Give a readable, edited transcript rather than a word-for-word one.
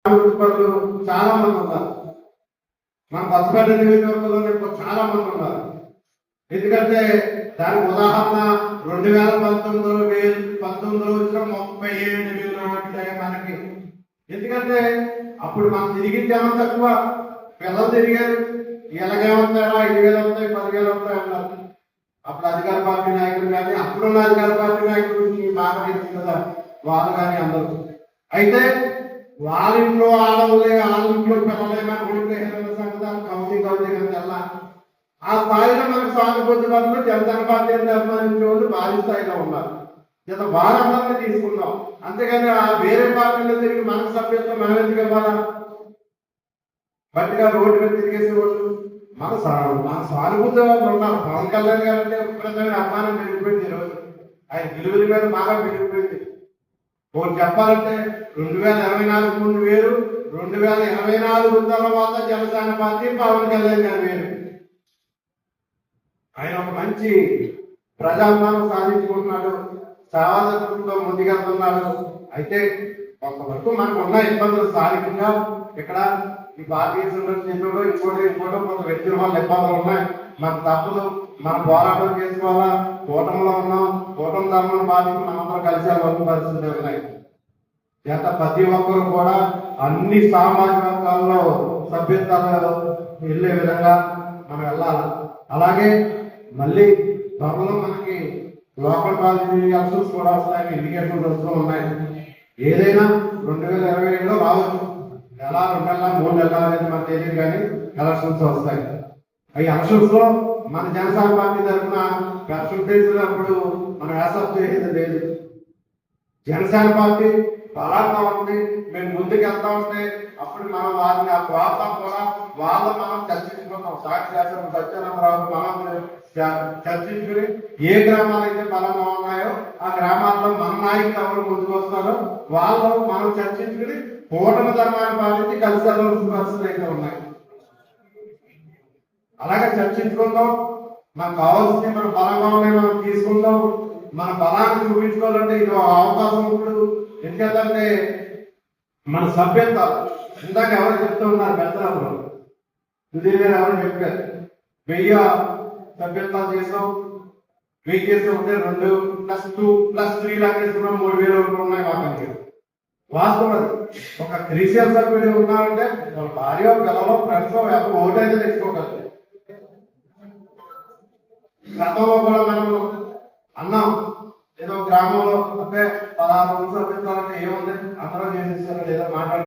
చాలా మంది ఉన్నారు. మన పచ్చగడ్డ నియోజకవర్గంలో చాలా మంది ఉన్నారు. ఎందుకంటే దానికి ఉదాహరణ 2019లో వచ్చిన 37,000 నాటితే మనకి. ఎందుకంటే అప్పుడు మనం తిరిగి జనం తక్కువ, పిల్లలు తిరిగారు. ఎలాగేమవుతారా 5,000 వస్తాయి, 10,000 వస్తాయి అన్నారు. అప్పుడు అధికార పార్టీ నాయకులు కానీ అప్పుడున్న అధికార పార్టీ నాయకులు బాగా తెలుసు కదా, వాళ్ళు కానీ అందరూ. అయితే వాళ్ళ ఇంట్లో ఆడవులే, వాళ్ళ ఇంట్లో పిల్లలేమని ఉంటే సంగతి కౌన్సిలింగ్ అవుతాయి. ఆ స్థాయిలో మనకు సానుభూతి పనులు జనసేన పార్టీని అభిమానించే వాళ్ళు భారీ స్థాయిలో ఉన్నారు. ఇంత వారందరినీ తీసుకుందాం. అంతేగాని ఆ వేరే పార్టీలో తిరిగి మనకు సభ్యత్వం మనం ఎందుకు ఇవ్వాలా? బట్టిగా రోడ్డు మీద తిరిగేసేవాళ్ళు మన సానుభూతి వాళ్ళు ఉన్నారు. పవన్ కళ్యాణ్ గారు అంటే విపరీతమైన అభిమానం పెరిగిపోయింది. ఈరోజు ఆయన విలువల మీద బాగా పెరిగిపోయింది. ఒకటి చెప్పాలంటే 2024 ముందు వేరు, 2024 తర్వాత జనసేన పార్టీ పవన్ కళ్యాణ్ గారు వేరు. ఆయన ఒక మంచి ప్రజాభిమానం సాధించుకుంటున్నాడు, సమాజంతో ముందుకెళ్తున్నాడు. అయితే కొంతవరకు మనకు ఉన్న ఇబ్బందులు స్థానికంగా ఇక్కడ ఈ భారతీయ సంరక్షణలో ఇంకోటి కొంత వ్యక్తుల వల్ల ఇబ్బందులు ఉన్నాయి. మనకు తప్పదు, మనం పోరాటం చేసుకోవాలా. కూటమిలో ఉన్నాం, కూటమి ధర్మం బాధ్యత మనందరం కలిసి వెళ్ళాల్సిన పరిస్థితులు ఉన్నాయి. ఎంత ప్రతి ఒక్కరు కూడా అన్ని సామాజిక వర్గాల్లో సభ్యత్వాలు వెళ్ళే విధంగా మనం వెళ్ళాలి. అలాగే మళ్ళీ త్వరలో మనకి లోకల్ కాలేజీ ఎలక్షన్స్ కూడా వస్తాయి, ఇండికేషన్స్ వస్తూ ఉన్నాయి. ఏదైనా 2027లో రావచ్చు. నెల 2 నెలల 3 నెలల అనేది మనకు తెలియదు, కానీ ఎలక్షన్స్ వస్తాయి. ఈ ఎలక్షన్స్ లో మన జనసేన పార్టీ తరఫున పర్సంటేజ్ అప్పుడు మనం యాక్సెప్ట్ చేసేది లేదు. జనసేన పార్టీ బలంగా ఉంది, మేము ముందుకు వెళ్తా ఉంటే అప్పుడు మనం వారిని ఆ ప్రాంతం కూడా మనం చర్చించుకున్నాం. సాక్షాత్రం సత్యానందరావు మనం చర్చించుకుని ఏ గ్రామాలు అయితే బలంగా ఉన్నాయో ఆ గ్రామాల్లో మన నాయకులు ఎవరు ముందుకు వస్తారో వాళ్ళు మనం చర్చించుకుని కూటమి ధర్మాన్ని పాలించి కలిసి వెళ్ళవలసిన పరిస్థితులు అయితే ఉన్నాయి. అలాగే చర్చించుకుందాం. మనకు కావాల్సింది మన బలంగా ఉన్నాయి, మనం తీసుకుందాం. మన బలాన్ని చూపించుకోవాలంటే ఇది అవకాశం. ఇప్పుడు ఎందుకంటే మన సభ్యత్వాలు ఇందాక ఎవరు చెప్తూ ఉన్నారు, పెద్దలు సుధీర్ గారు ఎవరు చెప్పారు, 1000 సభ్యత్వాలు చేసాం. 1000 చేస్తే ఉంటే 2+2+3 లాగా చేసుకున్నాం. 3000 వరకు ఉన్నాయి మాకు. వాస్తవం ఒక క్రిస్టియన్ సభ్యుడు ఉన్నారంటే వాళ్ళ భార్య, పిల్లలు, ఫ్రెండ్స్ ఎవరు ఓటైతే తెచ్చుకోగలరు. గతంలో కూడా మనం అన్నాం, ఏదో గ్రామంలో అంటే 16 సభ్యత్వాలంటే ఏముంది అందరూ చేసేసారు లేదా మాట్లాడు